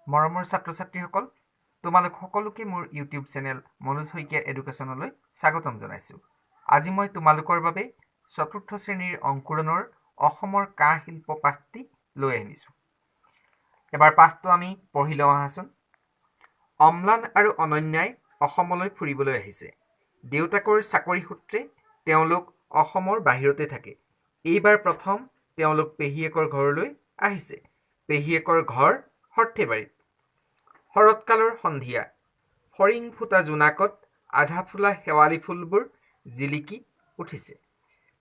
মৰমৰ ছাত্ৰ-ছাত্ৰীসকল, তোমালোক সকলোকে মোৰ ইউটিউব চেনেল মনোজ শইকীয়া এডুকেশ্যনলৈ স্বাগতম জনাইছোঁ। আজি মই তোমালোকৰ বাবে চতুৰ্থ শ্ৰেণীৰ অংকুৰণৰ অসমৰ কাঁহ শিল্প পাঠটি লৈ আনিছোঁ। এবাৰ পাঠটো আমি পঢ়ি লওঁ আহাচোন। অম্লান আৰু অনন্যাই অসমলৈ ফুৰিবলৈ আহিছে। দেউতাকৰ চাকৰি সূত্ৰে তেওঁলোক অসমৰ বাহিৰতে থাকে। এইবাৰ প্ৰথম তেওঁলোক পেহীয়েকৰ ঘৰলৈ আহিছে। পেহীয়েকৰ ঘৰ সৰ্থেবাৰীত। শৰৎকালৰ সন্ধিয়া, ফৰিং ফুটা জোনাকত আধা ফুলা শেৱালি ফুলবোৰ জিলিকি উঠিছে।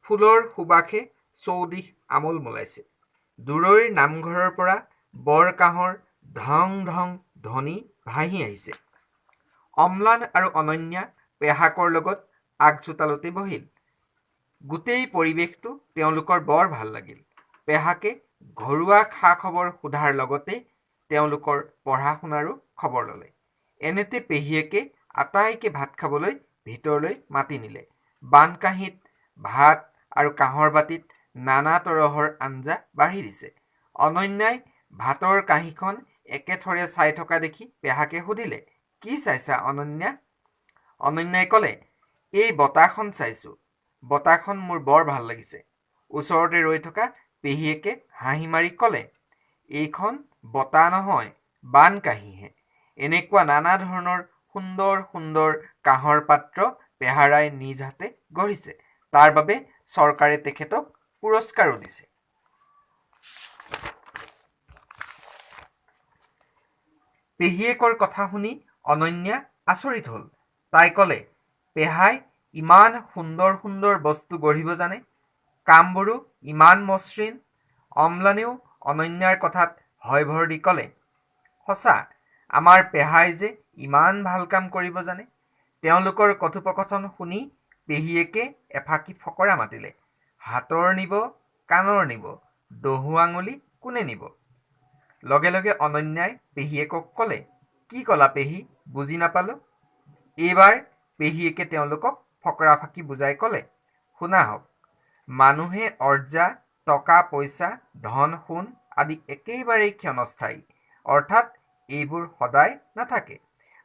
ফুলৰ সুবাসে চৌদিশ আমোল মোলাইছে। দূৰৈৰ নামঘৰৰ পৰা বৰ কাঁহৰ ধং ধং ধ্বনি ভাঁহি আহিছে। অম্লান আৰু অনন্যা পেহাকৰ লগত আগচোতালতে বহিল। গোটেই পৰিৱেশটো তেওঁলোকৰ বৰ ভাল লাগিল। পেহাকে ঘৰুৱা খা খবৰ সোধাৰ লগতে তেওঁলোকৰ পঢ়া শুনাৰো খবৰ ল'লে। এনেতে পেহীয়েকে আটাইকে ভাত খাবলৈ ভিতৰলৈ মাতি নিলে। বানকাঁহীত ভাত আৰু কাঁহৰ বাতিত নানা তৰহৰ আঞ্জা বাঢ়ি দিছে। অনন্যাই ভাতৰ কাঁহীখন একেথৰে চাই থকা দেখি পেহাকে সুধিলে, কি চাইছা অনন্যা? অনন্যাই ক'লে, এই বতাহখন চাইছোঁ। বতাহখন মোৰ বৰ ভাল লাগিছে। ওচৰতে ৰৈ থকা পেহীয়েকে হাঁহি মাৰি ক'লে, এইখন বতাহ নহয়, বানকাঁহীহে। এনেকুৱা নানা ধৰণৰ সুন্দৰ সুন্দৰ কাঁহৰ পাত্ৰ পেহাৰাই নিজ হাতে গঢ়িছে। তাৰ বাবে চৰকাৰে তেখেতক পুৰস্কাৰো দিছে। পেহীয়েকৰ কথা শুনি অনন্যা আচৰিত হ'ল। তাই ক'লে, পেহাই ইমান সুন্দৰ সুন্দৰ বস্তু গঢ়িব জানে, কামবোৰো ইমান মসৃণ। অম্লানেও অনন্যাৰ কথাত হয়ভৰ দি ক'লে, সঁচা, আমাৰ পেহাই যে ইমান ভাল কাম কৰিব জানে। তেওঁলোকৰ কথোপকথন শুনি পেহীয়েকে এফাকি ফকৰা মাতিলে, হাতৰ নিব, কাণৰ নিব, দহু আঙুলি কোনে নিব? লগে লগে অনন্যাই পেহীয়েকক ক'লে, কি ক'লা পেহী, বুজি নাপালোঁ। এইবাৰ পেহীয়েকে তেওঁলোকক ফকৰা ফাকি বুজাই ক'লে, শুনাহক, মানুহে অৰ্জা, টকা পইচা, ধন সোণ আদি একেবাৰেই ক্ষণস্থায়ী, অৰ্থাৎ এইবোৰ সদায় নাথাকে।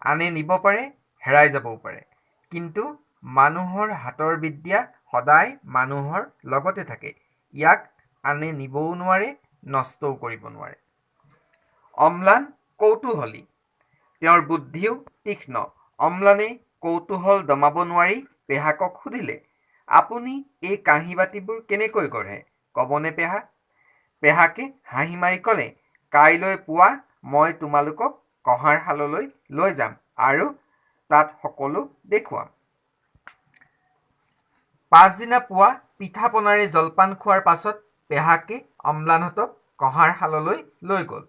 আনে নিব পাৰে, হেৰাই যাবও পাৰে। কিন্তু মানুহৰ হাতৰ বিদ্যা সদায় মানুহৰ লগতে থাকে। ইয়াক আনে নিবও নোৱাৰে, নষ্টও কৰিব নোৱাৰে। অম্লান কৌতূহলী, তেওঁৰ বুদ্ধিও তীক্ষ্ণ। অম্লানে কৌতূহল দমাব নোৱাৰি পেহাকক সুধিলে, আপুনি এই কাঁহী বাতিবোৰ কেনেকৈ গঢ়ে, ক'বনে পেহা? পেহাকে হাঁহি মাৰি ক'লে, কাইলৈ পুৱা মই তোমালোকক কঁহাৰ শাললৈ লৈ যাম আৰু তাত সকলো দেখুৱাম। পাছদিনা পুৱা পিঠা পনাৰে জলপান খোৱাৰ পাছত পেহাকে অম্লানহঁতক কঁহাৰ শাললৈ লৈ গ'ল।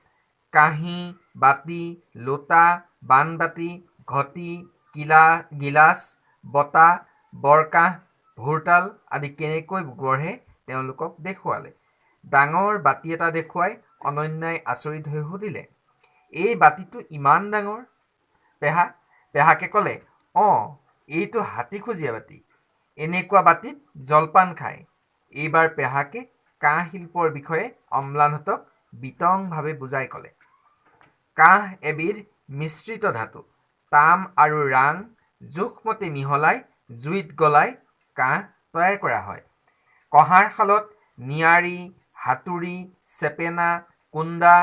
কাঁহী, বাতি, লোটা, বানবাতি, ঘটি, গিলাচ, বটা, বৰকাঁহ, ভোৰতাল আদি কেনেকৈ গঢ়ে তেওঁলোকক দেখুৱালে। ডাঙৰ বাতি এটা দেখুৱাই অনন্যাই আচৰিত হৈ সুধিলে, এই বাতিটো ইমান ডাঙৰ পেহা? পেহাকে ক'লে, অঁ, এইটো হাতীখুজীয়া বাতি। এনেকুৱা বাতিত জলপান খায়। এইবাৰ পেহাকে কাঁহ শিল্পৰ বিষয়ে অম্লানহঁতক বিতংভাৱে বুজাই ক'লে। কাঁহ এবিধ মিশ্ৰিত ধাতু। তাম আৰু ৰাং জোখমতে মিহলাই জুইত গলাই কাঁহ তৈয়াৰ কৰা হয়। কঁহাৰ শালত নিয়াৰী, হাতুৰী, চেপেনা, কুন্দা,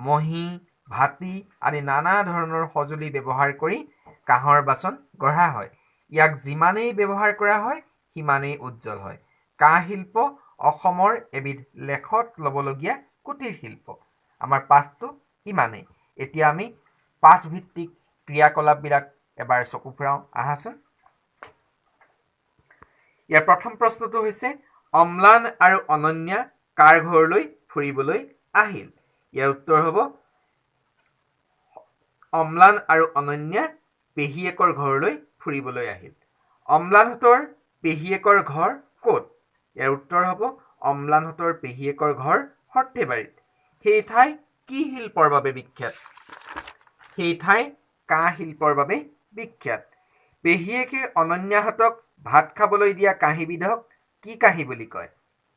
মহি, ভাটি আদি নানা ধৰণৰ সঁজুলি ব্যৱহাৰ কৰি কাঁহৰ বাচন গঢ়া হয়। ইয়াক যিমানেই ব্যৱহাৰ কৰা হয়, সিমানেই উজ্জ্বল হয়। কাঁহ শিল্প অসমৰ এবিধ লেখত ল'বলগীয়া কুটীৰ শিল্প। আমাৰ পাঠটো ইমানেই। এতিয়া আমি পাঠভিত্তিক ক্ৰিয়াকলাপবিলাক এবাৰ চকু ফুৰাওঁ আহাচোন। ইয়াৰ প্ৰথম প্ৰশ্নটো হৈছে, অম্লান আৰু অনন্যা কাৰ ঘৰলৈ ফুৰিবলৈ আহিল? ইয়াৰ উত্তৰ হ'ব, অম্লান আৰু অনন্যা পেহীয়েকৰ ঘৰলৈ ফুৰিবলৈ আহিল। অম্লানহঁতৰ পেহীয়েকৰ ঘৰ ক'ত? ইয়াৰ উত্তৰ হ'ব, অম্লানহঁতৰ পেহীয়েকৰ ঘৰ সৰ্থেবাৰীত। সেই ঠাই কি শিল্পৰ বাবে বিখ্যাত? সেই ঠাই কাঁহ শিল্পৰ বাবে বিখ্যাত। পেহীয়েকে অনন্যাহঁতক ভাত খাবলৈ দিয়া কাঁহীবিধক কি কাঁহী বুলি কয়?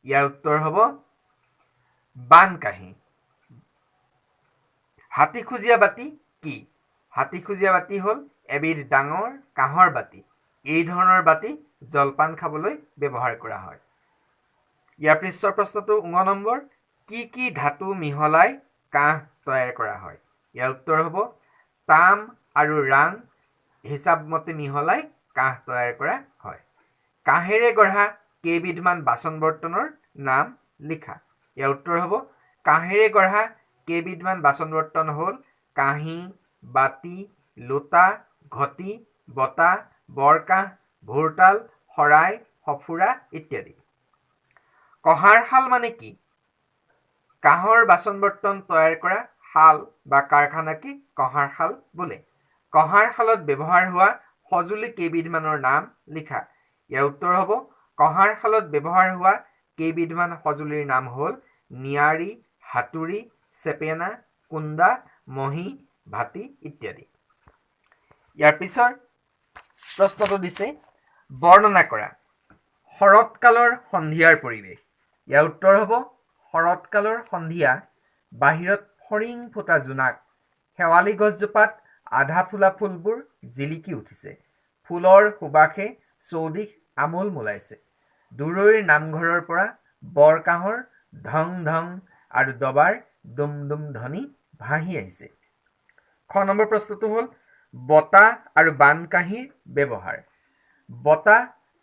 ইয়াৰ উত্তৰ হ'ব, বানকাঁহী। হাতীখুজীয়া বাতি কি? হাতীখুজীয়া বাতি হ'ল এবিধ ডাঙৰ কাঁহৰ বাতি। এই ধৰণৰ বাতি জলপান খাবলৈ ব্যৱহাৰ কৰা হয়। ইয়াৰ পিছৰ প্ৰশ্নটো 9 নম্বৰ, কি কি ধাতু মিহলাই কাঁহ তৈয়াৰ কৰা হয়? ইয়াৰ উত্তৰ হ'ব তাম আৰু ৰাং হিচাপমতে মিহলাই কাঁহ তৈয়াৰ কৰা হয়। কাঁহেৰে গঢ়া কেইবিধমান বাচন বৰ্তনৰ নাম লিখা। ইয়াৰ উত্তৰ হ'ব কাঁহেৰে গঢ়া কেইবিধমান বাচন বৰ্তন হ'ল কাঁহী, বাতি, লোটা, ঘটি, বটা, বৰকাঁহ, ভোৰতাল, শৰাই, সফুৰা ইত্যাদি। কঁহাৰ শাল মানে কি? কাঁহৰ বাচন বৰ্তন তৈয়াৰ কৰা শাল বা কাৰখানাকে কঁহাৰ শাল বোলে। কঁহাৰ শালত ব্যৱহাৰ হোৱা সঁজুলি কেইবিধমানৰ নাম লিখা। ইয়াৰ উত্তৰ হ'ব কঁহাৰ শালত ব্যৱহাৰ হোৱা কেইবিধমান সঁজুলিৰ নাম হ'ল নিয়াৰী, হাতুৰী, চেপেনা, কুন্দা, মহি, ভাটি ইত্যাদি। ইয়াৰ পিছৰ প্ৰশ্নটো দিছে বৰ্ণনা কৰা শৰৎকালৰ সন্ধিয়াৰ পৰিৱেশ। ইয়াৰ উত্তৰ হ'ব শৰৎকালৰ সন্ধিয়া বাহিৰত ফৰিং ফুটা জোনাক, শেৱালি গছজোপাত আধা ফুলা ফুলবোৰ জিলিকি উঠিছে, ফুলৰ সুবাসে চৌদিশ আমোল মোলাইছে, দূৰৈৰ নামঘৰৰ পৰা বৰকাঁহৰ ধং ধং আৰু দবাৰ দুম দুম ধ্বনি ভাহি আহিছে। খ নম্বৰ প্ৰশ্নটো হ'ল বটা আৰু বানকাঁহীৰ ব্যৱহাৰ। বটা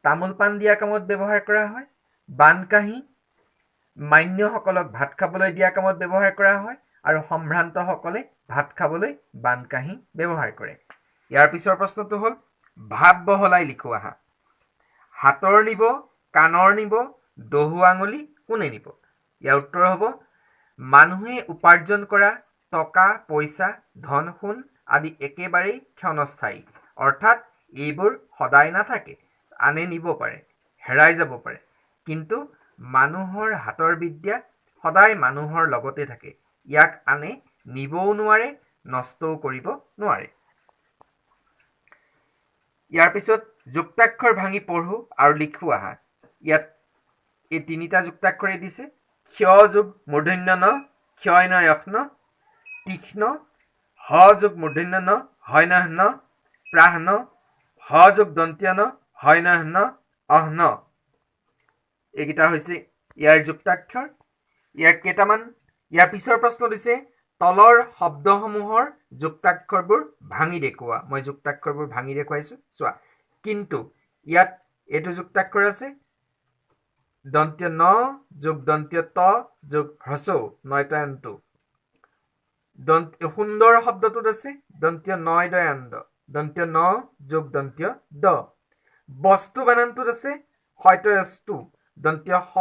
তামোল পাণ দিয়া কামত ব্যৱহাৰ কৰা হয়। বানকাঁহী মান্যসকলক ভাত খাবলৈ দিয়া কামত ব্যৱহাৰ কৰা হয় আৰু সম্ভ্ৰান্তসকলে ভাত খাবলৈ বানকাঁহী ব্যৱহাৰ কৰে। ইয়াৰ পিছৰ প্ৰশ্নটো হ'ল ভাৱ বহলাই লিখো আহা। হাতৰ নিব, কাণৰ নিব, দহু আঙুলি কোনে নিব? ইয়াৰ উত্তৰ হ'ব মানুহে উপাৰ্জন কৰা টকা, পইচা, ধন সোণ আদি একেবাৰেই ক্ষণস্থায়ী, অৰ্থাৎ এইবোৰ সদায় নাথাকে, আনে নিব পাৰে, হেৰাই যাব পাৰে, কিন্তু মানুহৰ হাতৰ বিদ্যা সদায় মানুহৰ লগতে থাকে। ইয়াক আনে নিবও নোৱাৰে, নষ্টও কৰিব নোৱাৰে। ইয়াৰ পিছত যুক্তাক্ষৰ ভাঙি পঢ়ো আৰু লিখো আহা। ইয়াত এই 3টা যুক্তাক্ষৰে দিছে ক্ষয় যোগ মূৰ্ধন্য ন, ক্ষয় ন যক্ষ্ণ, তীক্ষ্ণ, হ যোগ মূৰ্ধন্য ন, হয় ন ন, প্ৰাহ ন, হ যোগ দন্ত্য ন, হয় ন ন, অহ ন। এইকেইটা হৈছে ইয়াৰ যুক্তাক্ষৰ। ইয়াৰ পিছৰ প্ৰশ্ন দিছে তলৰ শব্দসমূহৰ যুক্তাক্ষৰবোৰ ভাঙি দেখুওৱা। মই যুক্তাক্ষৰবোৰ ভাঙি দেখুৱাইছো, চোৱা। কিন্তু ইয়াত এইটো যুক্তাক্ষৰ আছে দন্ত্য ন যোগ দন্ত্য ত যোগ হ্ৰস্বউ নয়তয়ন্তু। সুন্দৰ শব্দটোত আছে দন্ত্য নয় দয়ান্দ, দন্ত্য ন যোগ দন্ত্য দ। বস্তু বানানটোত আছে হয়তয়স্তু, দন্ত্য স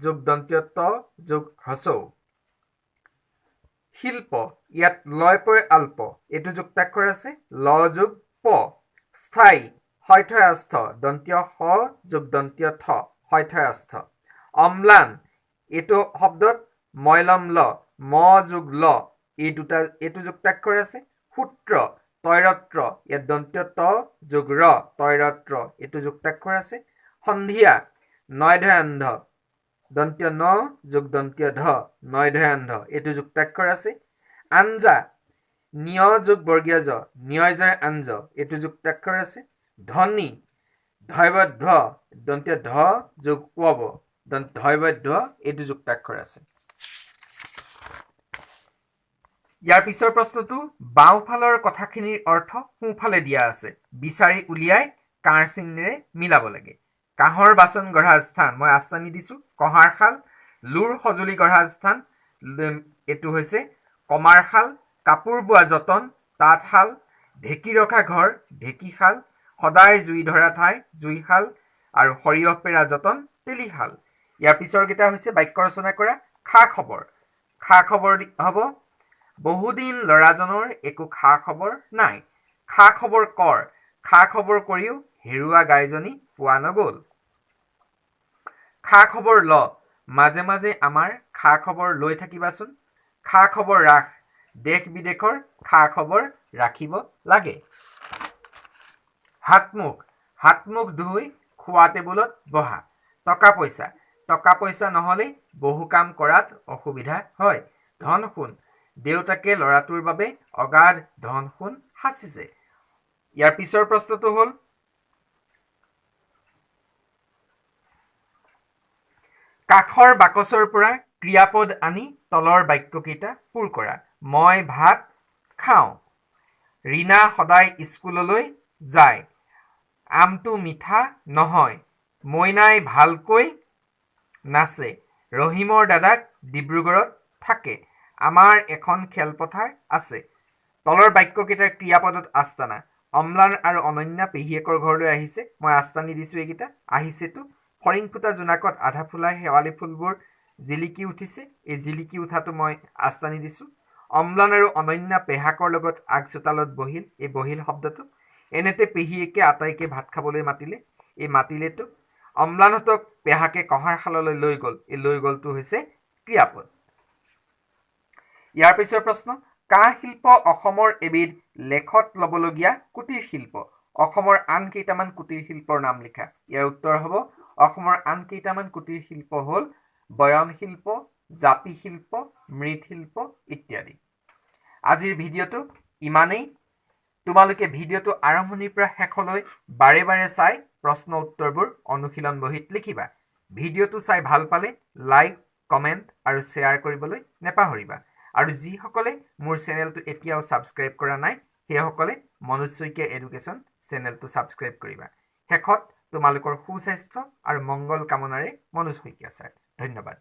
যোগ দন্ত্য ত যোগ হ্ৰস্বউ। শিল্প, ইয়াত লয় পয় আল্প, এইটো যুক্তাক্ষৰ আছে ল যোগ প। স্থায়ী, হয়থয়াস্থ, দন্ত্য স যোগ দন্ত্য থ, হয়থয়াস্থ। অম্লান, এইটো শব্দত ময়লম ল, ম যোগ ল, এইটো যুক্তাক্ষৰ আছে। সূত্ৰ, তৈৰত্ৰ, ইয়াত দন্ত্য ত যোগ ৰ, তৈৰত্ৰ, এইটো যুক্তাক্ষৰ আছে। সন্ধিয়া, নয়ধয়ান্ধ, দন্ত্য ন যোগ দন্ত্য ধ, নয়ধয়ান্ধ, এইটো যুক্তাক্ষৰ আছে। আঞ্জা, নিয় যোগ বৰ্গীয় জ, নিয়জয় আঞ্জ, এইটো যুক্তাক্ষৰ আছে। ধ্বনি, ধৈবধ্ব, দন্ত্য ধ যোগ ৱ, ধৈবধ্ব, এইটো যুক্তাক্ষৰ আছে। ইয়াৰ পিছৰ প্ৰশ্নটো বাওঁফালৰ কথাখিনিৰ অৰ্থ সোঁফালে দিয়া আছে, বিচাৰি উলিয়াই কাঁড় চিহ্নেৰে মিলাব লাগে। কাঁহৰ বাচন গঢ়া স্থান, মই আস্তানি দিছো কঁহাৰ শাল। লুৰ সঁজুলি গঢ়া স্থান, এইটো হৈছে কমাৰ শাল। কাপোৰ বোৱা যতন, তাঁতশাল। ঢেঁকী ৰখা ঘৰ, ঢেঁকীশাল। সদায় জুই ধৰা ঠাই, জুইশাল। আৰু সৰিয়হ পেৰা যতন, তেলীশাল। ইয়াৰ পিছৰকেইটা হৈছে বাক্য ৰচনা কৰা। খা খবৰ, খা খবৰ হ'ব বহুদিন ল'ৰাজনৰ একো খা খবৰ নাই, খা খবৰ কৰ, খা খবৰ কৰিও হেৰুৱা গাইজনী পোৱা নগ'ল। খা খবৰ ল, মাজে মাজে আমাৰ খা খবৰ লৈ থাকিবাচোন। খা খবৰ ৰাখ, দেশ বিদেশৰ খা খবৰ ৰাখিব লাগে। হাতমুখ, হাতমুখ ধুই খোৱা টেবুলত বহা। টকা পইচা, টকা পইচা নহ'লে বহু কাম কৰাত অসুবিধা হয়। ধন সোণ, দেউতাকে ল'ৰাটোৰ বাবে অগাধ ধন সোণ সাঁচিছে। ইয়াৰ পিছৰ প্ৰশ্নটো হ'ল কাষৰ বাকচৰ পৰা ক্ৰিয়াপদ আনি তলৰ বাক্যকেইটা পূৰ কৰা। মই ভাত খাওঁ। ৰীনা সদায় স্কুললৈ যায়। আমটো মিঠা নহয়। মইনাই ভালকৈ নাচে। ৰহিমৰ দাদাক ডিব্ৰুগড়ত থাকে। আমাৰ এখন খেলপথাৰ আছে। তলৰ বাক্যকেইটাৰ ক্ৰিয়াপদত আস্তানা। অম্লান আৰু অনন্যা পেহীয়েকৰ ঘৰলৈ আহিছে। মই আস্তানি দিছোঁ এইকেইটা। আহিছেতো। ফৰিং ফুটা জোনাকত আধা ফুলা শেৱালি ফুলবোৰ জিলিকি উঠিছে। এই জিলিকি উঠাটো মই আস্তানি দিছোঁ। অম্লান আৰু অনন্যা পেহাকৰ লগত আগ চোতালত বহিল। এই বহিল শব্দটো। এনেতে পেহীয়েকে আটাইকে ভাত খাবলৈ মাতিলে। এই মাতিলেতো। অম্লানহঁতক পেহাকে কঁহাৰ শাললৈ লৈ গ'ল। এই লৈ গ'লটো হৈছে ক্ৰিয়াপদ। ইয়াৰ পিছৰ প্ৰশ্ন কাঁহ শিল্প অসমৰ এবিধ লেখত ল'বলগীয়া কুটীৰ শিল্প। অসমৰ আন কেইটামান কুটীৰ শিল্পৰ নাম লিখা। ইয়াৰ উত্তৰ হ'ব অসমৰ আন কেইটামান কুটীৰ শিল্প হ'ল বয়ন শিল্প, জাপি শিল্প, মৃৎশিল্প ইত্যাদি। আজিৰ ভিডিঅ'টো ইমানেই। তোমালোকে ভিডিঅ'টো আৰম্ভণিৰ পৰা শেষলৈ বাৰে বাৰে চাই প্ৰশ্ন উত্তৰবোৰ অনুশীলন বহীত লিখিবা। ভিডিঅ'টো চাই ভাল পালে লাইক, কমেণ্ট আৰু শ্বেয়াৰ কৰিবলৈ নেপাহৰিবা। আৰু যিসকলে মোৰ চেনেলটো এতিয়াও ছাবস্ক্ৰাইব কৰা নাই সেইসকলে মনোজ শইকীয়া এডুকেশ্যন চেনেলটো ছাবস্ক্ৰাইব কৰিবা। শেষত তোমালোকৰ সুস্বাস্থ্য আৰু মংগল কামনাৰে মনোজ শইকীয়া ছাৰ। ধন্যবাদ।